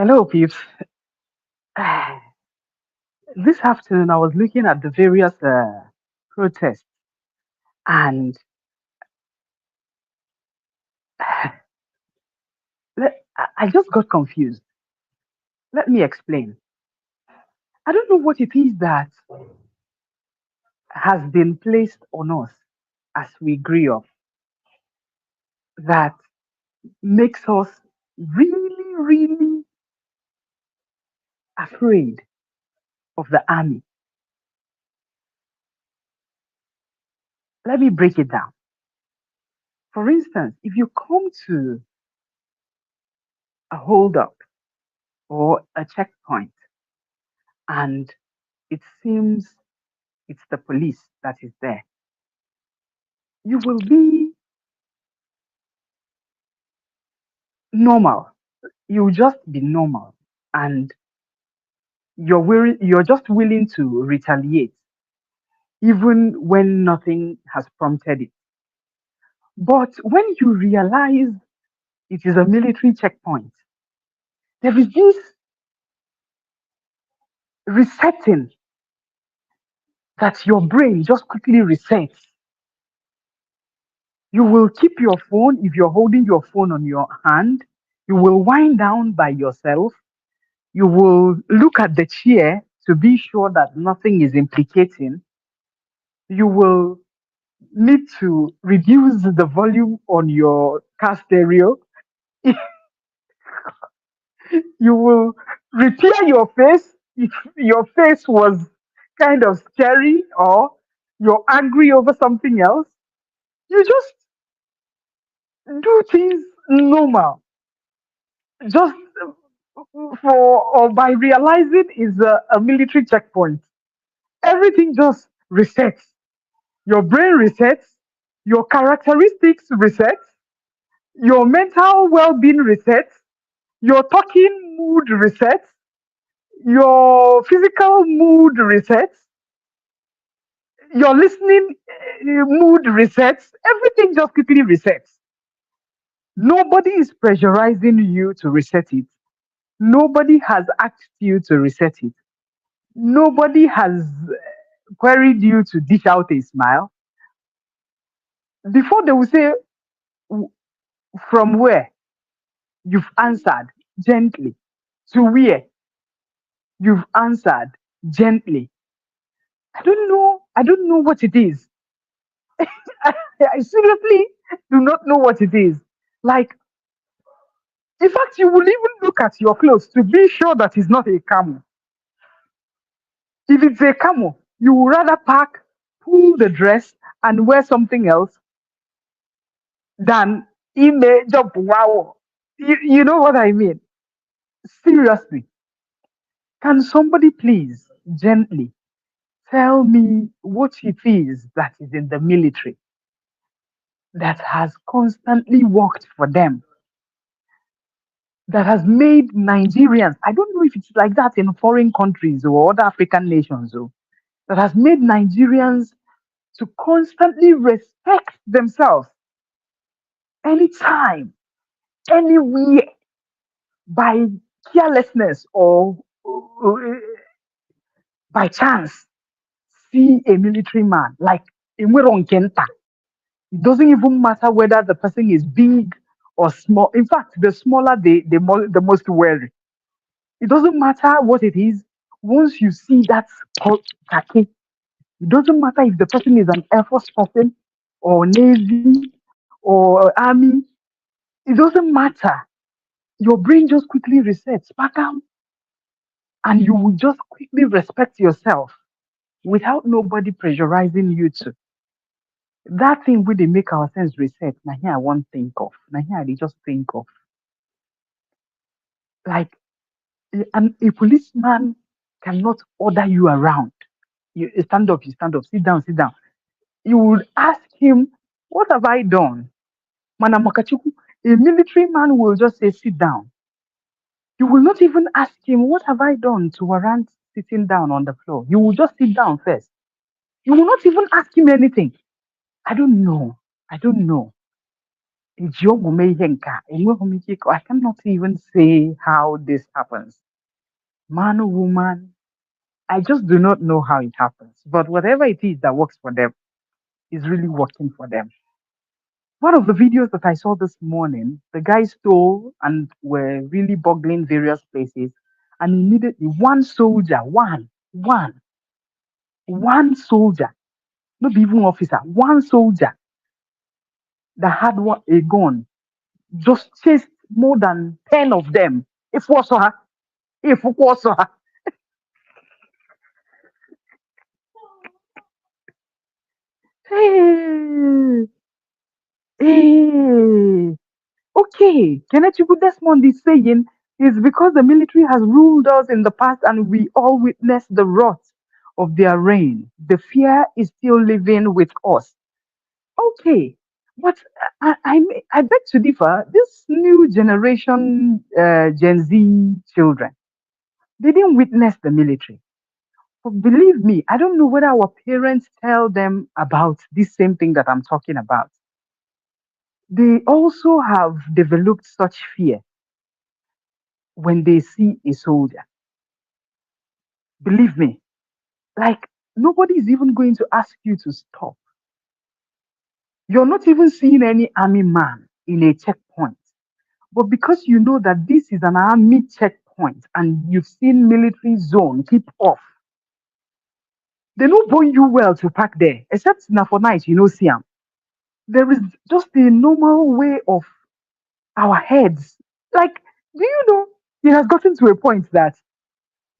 Hello, peeps. This afternoon, I was looking at the various protests, and I just got confused. Let me explain. I don't know what it is that has been placed on us as we grew up that makes us really, really afraid of the army. Let me break it down. For instance, if you come to a holdup or a checkpoint and it seems it's the police that is there, you will be normal. You just be normal, and you're just willing to retaliate, even when nothing has prompted it. But when you realize it is a military checkpoint, there is this resetting that your brain just quickly resets. You will keep your phone if you're holding your phone on your hand. You will wind down by yourself. You will look at the chair to be sure that nothing is implicating. You will need to reduce the volume on your car stereo. You will repair your face if your face was kind of scary or you're angry over something else. You just do things normal. Just for or by realizing is a military checkpoint. Everything just resets. Your brain resets, your characteristics reset, your mental well-being resets, your talking mood resets, your physical mood resets, your listening mood resets, everything just quickly resets. Nobody is pressurizing you to reset it. Nobody has asked you to reset it. Nobody has queried you to dish out a smile. Before they will say, "W- from where?" You've answered gently. To where? You've answered gently. I don't know what it is. I seriously do not know what it is. Like, in fact, you will even look at your clothes to be sure that it's not a camel. If it's a camel, you would rather pack, pull the dress, and wear something else than image of wow. You know what I mean? Seriously. Can somebody please gently tell me what it is that is in the military that has constantly worked for them, that has made Nigerians, I don't know if it's like that in foreign countries or other African nations, though, that has made Nigerians to constantly respect themselves anytime, anywhere, by carelessness or by chance, see a military man like Enwero Nkenta. It doesn't even matter whether the person is big or small. In fact, the smaller the most wary. It doesn't matter what it is. Once you see that khaki, it doesn't matter if the person is an Air Force person or Navy or Army. It doesn't matter. Your brain just quickly resets back out, and you will just quickly respect yourself without nobody pressurizing you to. That thing where they make our sense reset, now here I won't think of. Now here they just think of. Like a policeman cannot order you around. You stand up, sit down, sit down. You would ask him, what have I done? Mana Makachuku, a military man will just say, sit down. You will not even ask him, what have I done to warrant sitting down on the floor? You will just sit down first. You will not even ask him anything. I don't know. I don't know. eji omume ihe nke a, enweghị m ike I cannot even say how this happens. Man, woman, I just do not know how it happens. But whatever it is that works for them is really working for them. One of the videos that I saw this morning, the guy stole and were really boggling various places, and immediately one soldier, one soldier, not even officer, one soldier that had a gun just chased more than 10 of them. If was her, if was her. Hey, hey. Okay, Kenechukwu Desmond is saying it's because the military has ruled us in the past and we all witnessed the wrath of their reign. The fear is still living with us. Okay, but I beg to differ. This new generation, Gen Z children, they didn't witness the military. But believe me, I don't know whether our parents tell them about this same thing that I'm talking about. They also have developed such fear when they see a soldier. Believe me, like nobody is even going to ask you to stop. You're not even seeing any army man in a checkpoint. But because you know that this is an army checkpoint and you've seen military zone, keep off. They don't born you well to park there, except now for night, you know, see 'em. There is just a normal way of our heads. Like, do you know, it has gotten to a point that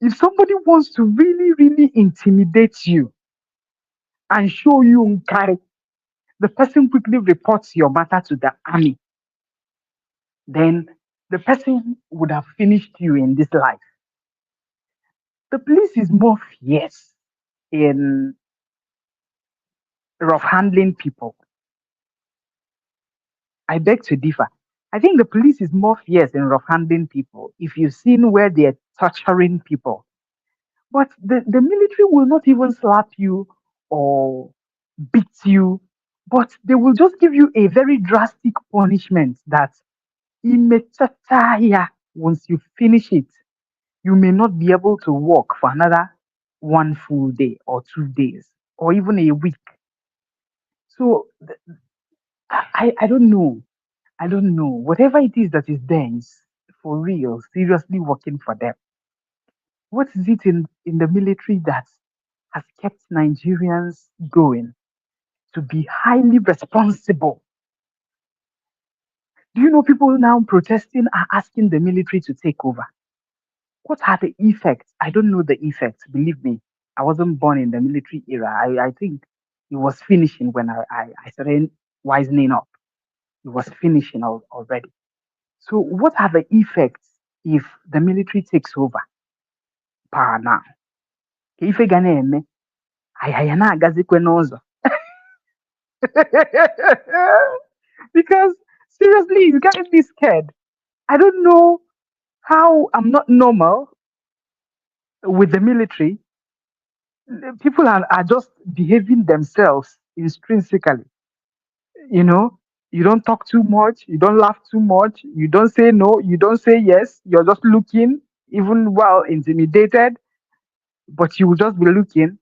if somebody wants to really, really intimidate you and show you Nkari, the person quickly reports your matter to the army. Then the person would have finished you in this life. The police is more fierce in rough handling people. I beg to differ. I think the police is more fierce in rough handling people. If you've seen where they're torturing people, but the military will not even slap you or beat you, but they will just give you a very drastic punishment that immediately once you finish it, you may not be able to walk for another one full day or 2 days or even a week. So I don't know. I don't know. Whatever it is that is there is for real, seriously working for them. What is it in the military that has kept Nigerians going to be highly responsible? Do you know people now protesting are asking the military to take over? What are the effects? I don't know the effects. Believe me, I wasn't born in the military era. I think it was finishing when I started wisening up. It was finishing already. So, what are the effects if the military takes over power now? Ka ife ga na-eme, ayaya na-agazikwe n'ụzọ. Because seriously, it's getting me scared. I don't know how I'm not normal with the military. People are just behaving themselves intrinsically. You know, you don't talk too much, you don't laugh too much, you don't say no, you don't say yes, you're just looking, even while intimidated, but you will just be looking.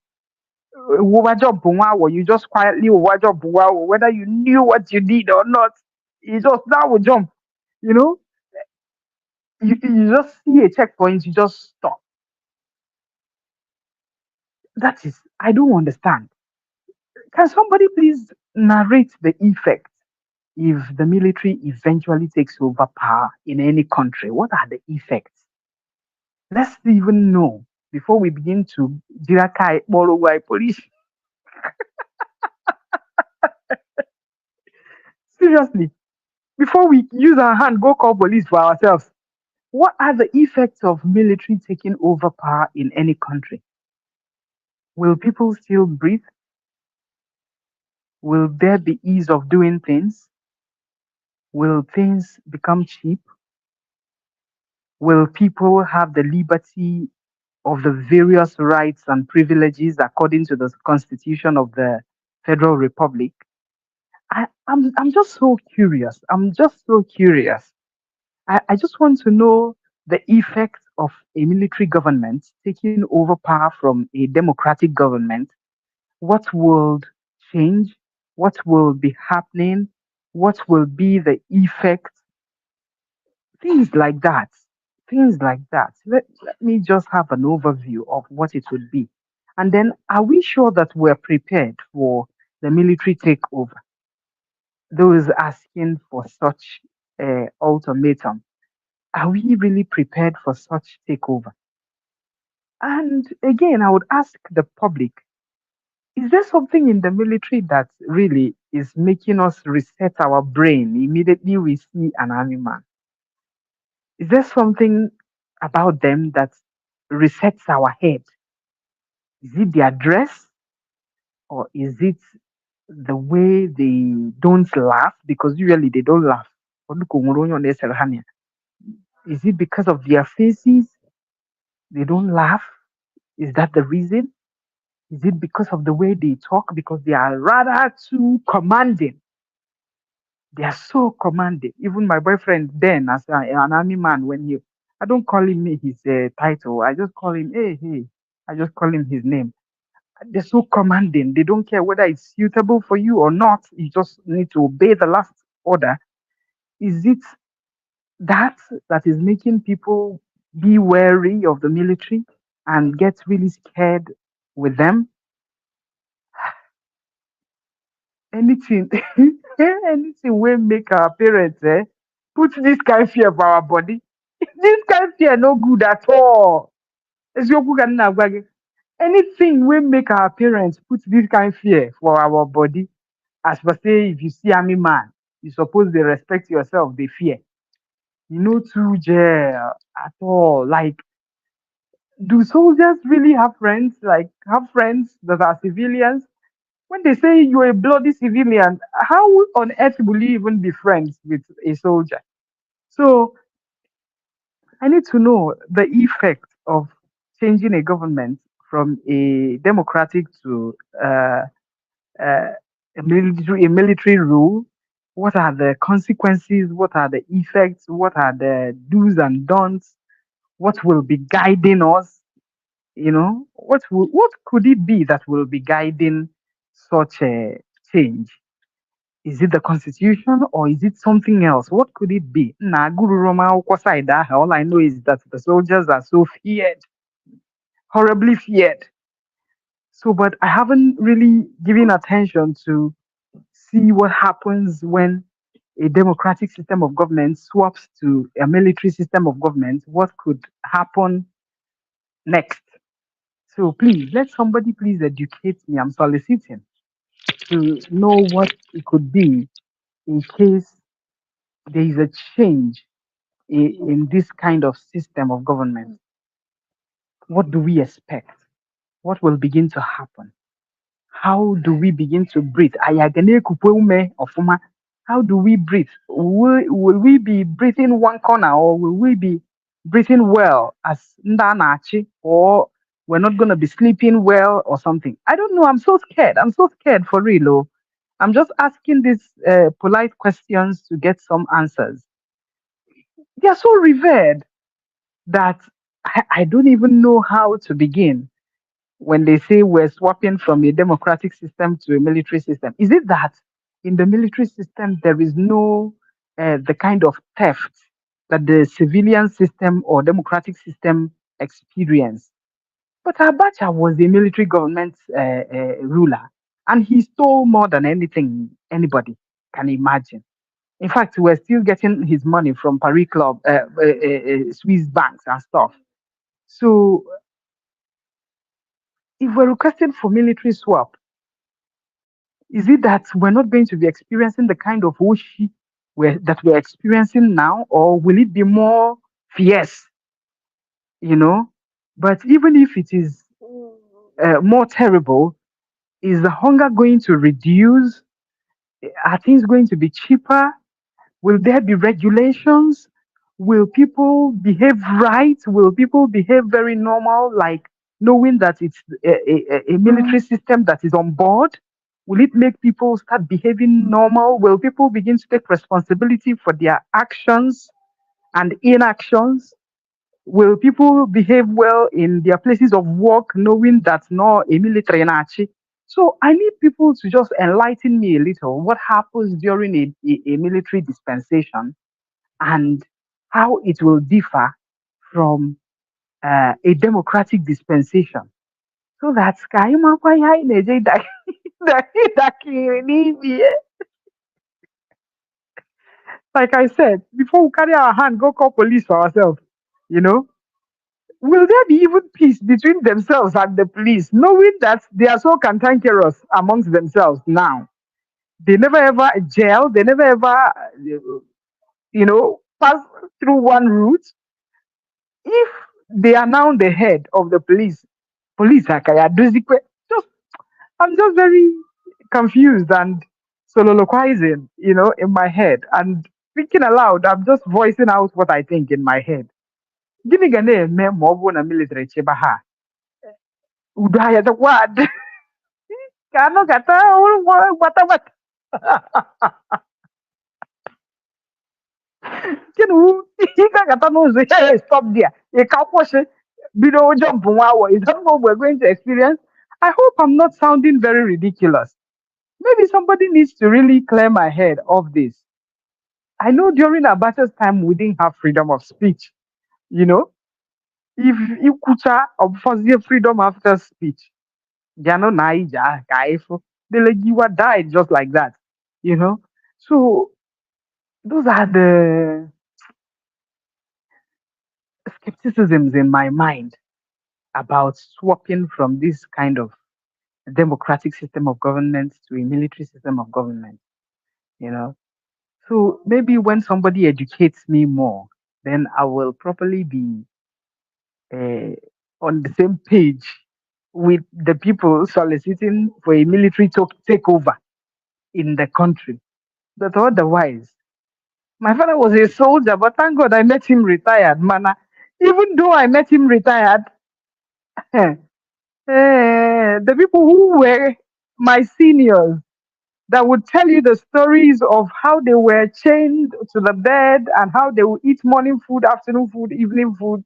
You just quietly whether you knew what you did or not, you just now will jump. You know, you just see a checkpoint, you just stop. That is, I don't understand. Can somebody please narrate the effect if the military eventually takes over power in any country? What are the effects? Let's even know before we begin to Jirakai Borowai police. Seriously, before we use our hand, go call police for ourselves. What are the effects of military taking over power in any country? Will people still breathe? Will there be ease of doing things? Will things become cheap? Will people have the liberty of the various rights and privileges according to the Constitution of the Federal Republic? I'm just so curious. I'm just so curious. I just want to know the effect of a military government taking over power from a democratic government. What will change? What will be happening? What will be the effect? Things like that. Things like that. Let me just have an overview of what it would be. And then, are we sure that we're prepared for the military takeover? Those asking for such ultimatum. Are we really prepared for such takeover? And again, I would ask the public, is there something in the military that really is making us reset our brain immediately we see an army man? Is there something about them that resets our head? Is it their dress or is it the way they don't laugh? Because usually they don't laugh. Is it because of their faces? They don't laugh? Is that the reason? Is it because of the way they talk? Because they are rather too commanding. They are so commanding. Even my boyfriend then, as an army man, I don't call him his title. I just call him, hey, hey. I just call him his name. They're so commanding. They don't care whether it's suitable for you or not. You just need to obey the last order. Is it that that is making people be wary of the military and get really scared with them? Anything, anything will make our parents put this kind of fear for our body. This kind of fear no good at all. Eziokwu ka m na-agwa gị. Anything will make our parents put this kind of fear for our body. As per say, if you see army man, you suppose they respect yourself, they fear. You know too jail at all. Like, do soldiers really have friends? Like, have friends that are civilians? When they say you're a bloody civilian, how on earth will you even be friends with a soldier? So I need to know the effect of changing a government from a democratic to uh, a military rule. What are the consequences? What are the effects? What are the do's and don'ts? What will be guiding us? What could it be that will be guiding such a change? Is it the constitution or is it something else? What could it be? Na Guru Roma akwụkwọ side ahụ, all I know is that the soldiers are so feared, horribly feared. So, but I haven't really given attention to see what happens when a democratic system of government swaps to a military system of government. What could happen next? So please, let somebody please educate me. I'm soliciting to know what it could be in case there is a change in this kind of system of government. What do we expect? What will begin to happen? How do we begin to breathe? Ayagane kupe ume ofuma. How do we breathe? Will we be breathing one corner or will we be breathing well as ndanachi or we're not going to be sleeping well or something? I don't know. I'm so scared. I'm so scared for real. Oh. I'm just asking these polite questions to get some answers. They are so revered that I don't even know how to begin when they say we're swapping from a democratic system to a military system. Is it that in the military system there is no the kind of theft that the civilian system or democratic system experience? But Abacha was the military government ruler, and he stole more than anything anybody can imagine. In fact, we're still getting his money from Paris Club, Swiss banks and stuff. So if we're requesting for military swap, is it that we're not going to be experiencing the kind of woshi that we're experiencing now, or will it be more fierce? You know, but even if it is more terrible, is the hunger going to reduce? Are things going to be cheaper? Will there be regulations? Will people behave right? Will people behave very normal, like knowing that it's a military system that is on board? Will it make people start behaving normal? Will people begin to take responsibility for their actions and inactions? Will people behave well in their places of work, knowing that no a military nachi? So I need people to just enlighten me a little. What happens during a military dispensation and how it will differ from a democratic dispensation. So that's like I said, before we carry our hand, go call police for ourselves, you know? Will there be even peace between themselves and the police, knowing that they are so cantankerous amongst themselves now? They never ever jail, they never ever, pass through one route. If they are now the head of the police, Akaya Duzikwe, just, I'm just very confused and soliloquizing, in my head and thinking aloud. I'm just voicing out what I think in my head. Gini gane me mobo na military cheba ha. Udaya the word. Kano kata wata. Kinu ika kata no say hey, stop there. You can't push it. Bido jump wow. Is that what we're going to experience? I hope I'm not sounding very ridiculous. Maybe somebody needs to really clear my head of this. I know during Abacha's time we didn't have freedom of speech. You know, if Ikucha of freedom after speech, Jano Naija, Kaifo, Delegiwa died just like that. You know, so those are the skepticisms in my mind about swapping from this kind of democratic system of government to a military system of government. You know, so maybe when somebody educates me more, then I will properly be uh, on the same page with the people soliciting for a military takeover in the country. But otherwise, my father was a soldier, but thank God I met him retired, man. Even though I met him retired, the people who were my seniors that would tell you the stories of how they were chained to the bed and how they would eat morning food, afternoon food, evening food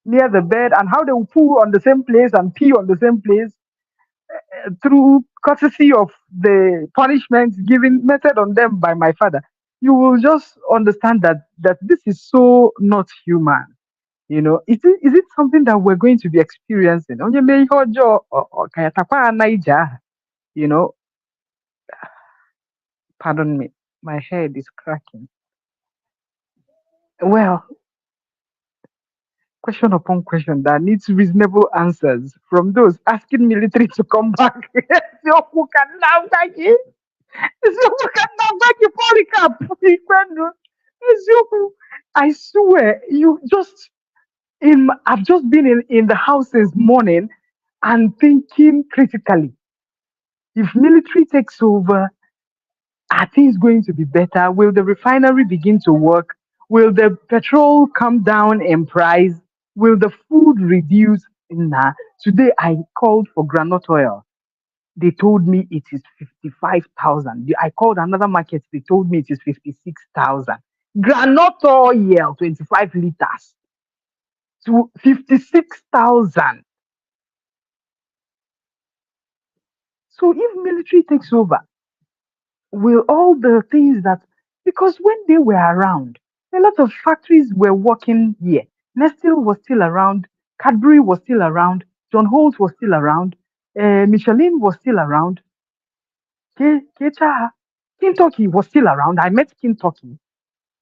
near the bed, and how they would poo on the same place and pee on the same place through courtesy of the punishment given meted on them by my father. You will just understand that this is so not human. Is it something that we're going to be experiencing? Onye mee ihe ọjọọ, ka ya takwa ya Naija aha. You know, pardon me, my head is cracking. Well, question upon question that needs reasonable answers from those asking military to come back. Eziokwu ka nna gwa gị. Eziokwu ka nna gwa gị, Polycarp Ikpendu. Eziokwu, I swear, I've just been in the house since morning and thinking critically. If military takes over, are things going to be better? Will the refinery begin to work? Will the petrol come down in price? Will the food reduce? Nah. Today I called for granite oil. They told me it is 55,000. I called another market. They told me it is 56,000. Granite oil, 25 liters to 56,000. So if military takes over, will all the things that, because when they were around, a lot of factories were working here. Nestle was still around, Cadbury was still around, John Holt was still around, Michelin was still around, Kentucky was still around. I met Kentucky,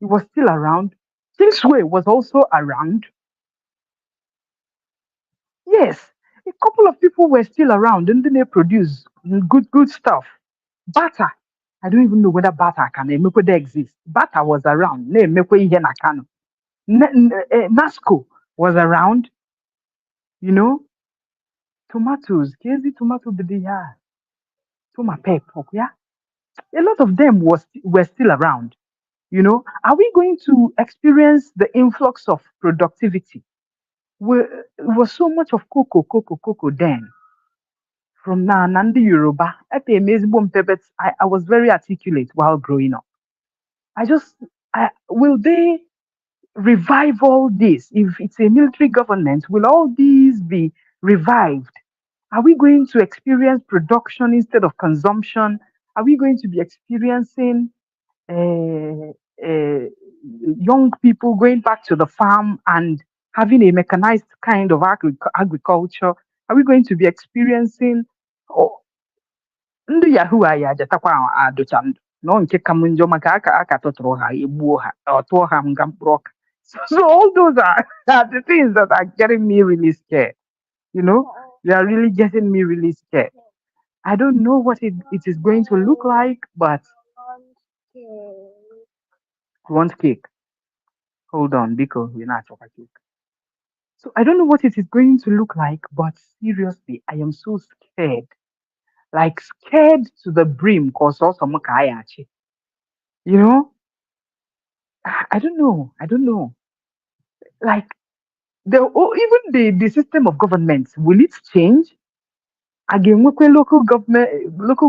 he was still around. Kingsway was also around. Yes, a couple of people were still around and then they produce good stuff. Bata, I don't even know whether Bata can Emekwe exist. Bata was around. Ne Emekwe ihe na Kano. Nasco was around. You know, tomatoes. Kezi tomato bidi ya. Toma pepper. Yeah, a lot of them were still around. Are we going to experience the influx of productivity? It was so much of cocoa then from Nandi Yoruba. But I was very articulate while growing up. I just, will they revive all this? If it's a military government, will all these be revived? Are we going to experience production instead of consumption? Are we going to be experiencing uh, uh, young people going back to the farm and having a mechanized kind of agriculture? Are we going to be experiencing oh, ndị Yahoo a ya ajatakwa adụcha ndụ nọ nke ka m njọ maka aka tụtụrụ ha egbuo ha ọ tụọ ha nga mkpụrụ ọka. So all those are the things that are getting me really scared. You know, they are really getting me really scared. I don't know what it is going to look like, but I want cake. Hold on, because we're not talking cake. So I don't know what it is going to look like, but seriously, I am so scared. Like scared to the brim, cause also you know, I don't know. I don't know. Like even the system of government, will it change? Again, work with local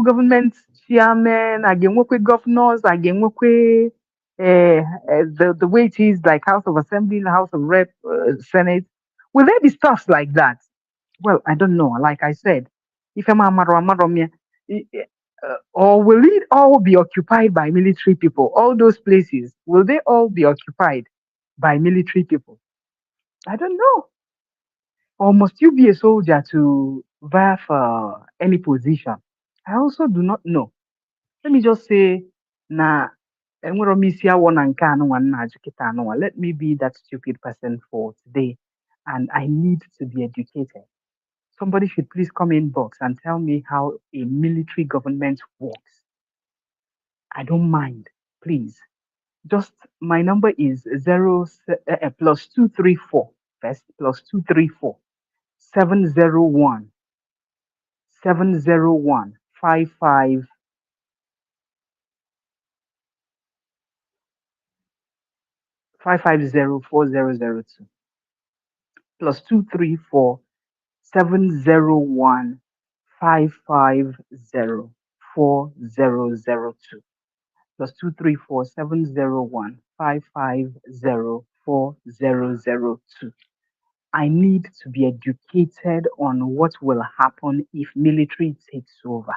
government chairman, again, work with governors, again, work with the way it is like House of Assembly, House of Rep, Senate. Will there be stuff like that? Well, I don't know. Like I said, if I'm or will it all be occupied by military people? All those places, will they all be occupied by military people? I don't know. Or must you be a soldier to vie for any position? I also do not know. Let me just say, na enwero m isi awọ na nke anụnwa nna ajụ kịta anụnwa. Let me be that stupid person for today, and I need to be educated. Somebody should please come in box and tell me how a military government works. I don't mind, please. Just my number is plus 234 first plus 234 701 701 550 plus 234 701 550 4002 plus 234 701 550 4002. I need to be educated on what will happen if military takes over.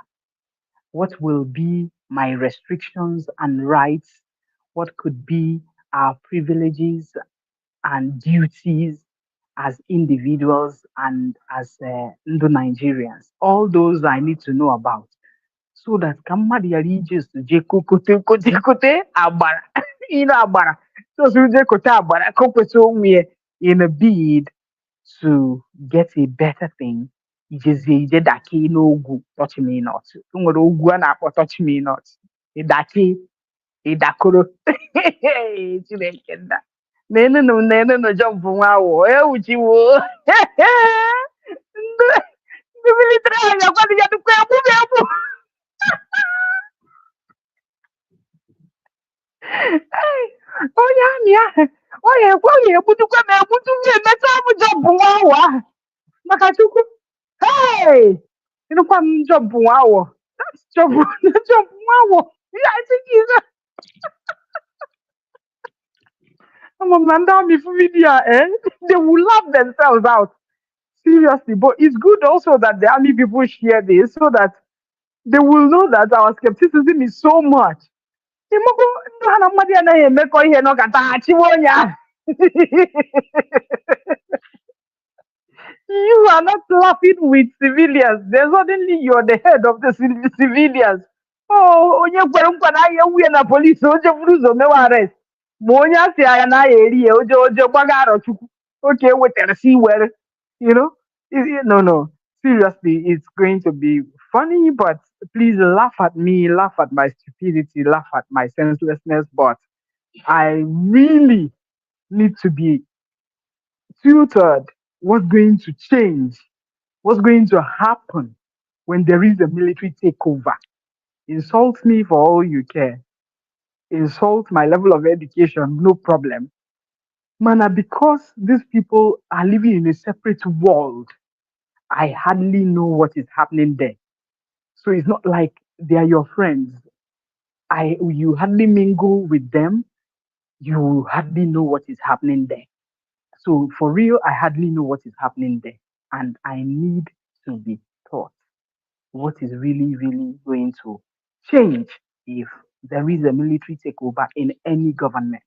What will be my restrictions and rights? What could be our privileges and duties as individuals and as Indo Nigerians? All those I need to know about so that ka mmadụ ghara ije suje kote agbara ine agbara sosuje kote agbara kokweta onwe ya in a bid to get a better thing. Ijezie ije dake n'ogwu touch me not. O nwere ogwu a na-akpọ touch me not. Ịdake ịdakoro Chineke nna nenụ jump nwa awọ ewuchiwo ndị military anyị agwadị ya dukwa egbu onye amị ahụ ọ ga-egbudukwa m egbutu m emecha m jọmpụ nwa awọ ahụ maka Chukwu. Hey, ịnụkwa m jọmpụ nwa awọ jọmpụ nwa awọ ya chikiza na ndị amị fụ vidiyo they will laugh themselves out seriously, but it's good also that the army people share this so that they will know that our skepticism is so much. Imagine ndị ha na mmadụ anaghị emekọ ihe n'ọkata ha chiwe onye ahụ. You are not laughing with civilians. Then suddenly you're the head of the civilians. Oh, onye kwere nkwa na ahịa nwunye na polisi oje buru ụzọ mewe arrest. Ma onye asị ya na ahịa eri ya oje gbaga arọchukwu. Okay, wetara si were. You know? No. Seriously, it's going to be funny, but please laugh at me, laugh at my stupidity, laugh at my senselessness. But I really need to be tutored what's going to change, what's going to happen when there is a military takeover. Insult me for all you care. Insult my level of education, no problem. Mana, because these people are living in a separate world, I hardly know what is happening there. So it's not like they are your friends. You hardly mingle with them. You hardly know what is happening there. So for real, I hardly know what is happening there. And I need to be taught what is really, really going to change if there is a military takeover in any government.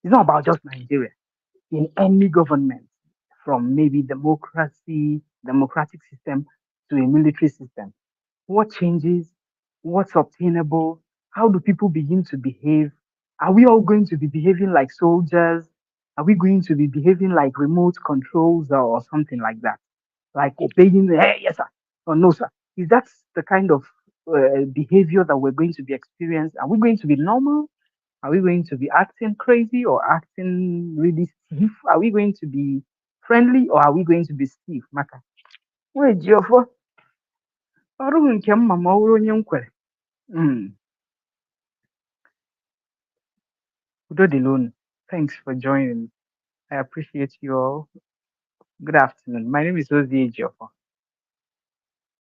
It's not about just Nigeria. In any government, from maybe democratic system to a military system, what changes? What's obtainable? How do people begin to behave? Are we all going to be behaving like soldiers? Are we going to be behaving like remote controls or something like that? Like obeying, hey, yes, sir, or no, sir? Is that the kind of behavior that we're going to be experiencing? Are we going to be normal? Are we going to be acting crazy or acting really stiff? Are we going to be friendly or are we going to be stiff? Maka. Wait, Geoffrey, ọrụ nke mma ma ọ bụrụ onye m kwere. Mm, Udo dị n'unu. Thanks for joining. I appreciate you all. Good afternoon. My name is Ozie Geoffrey.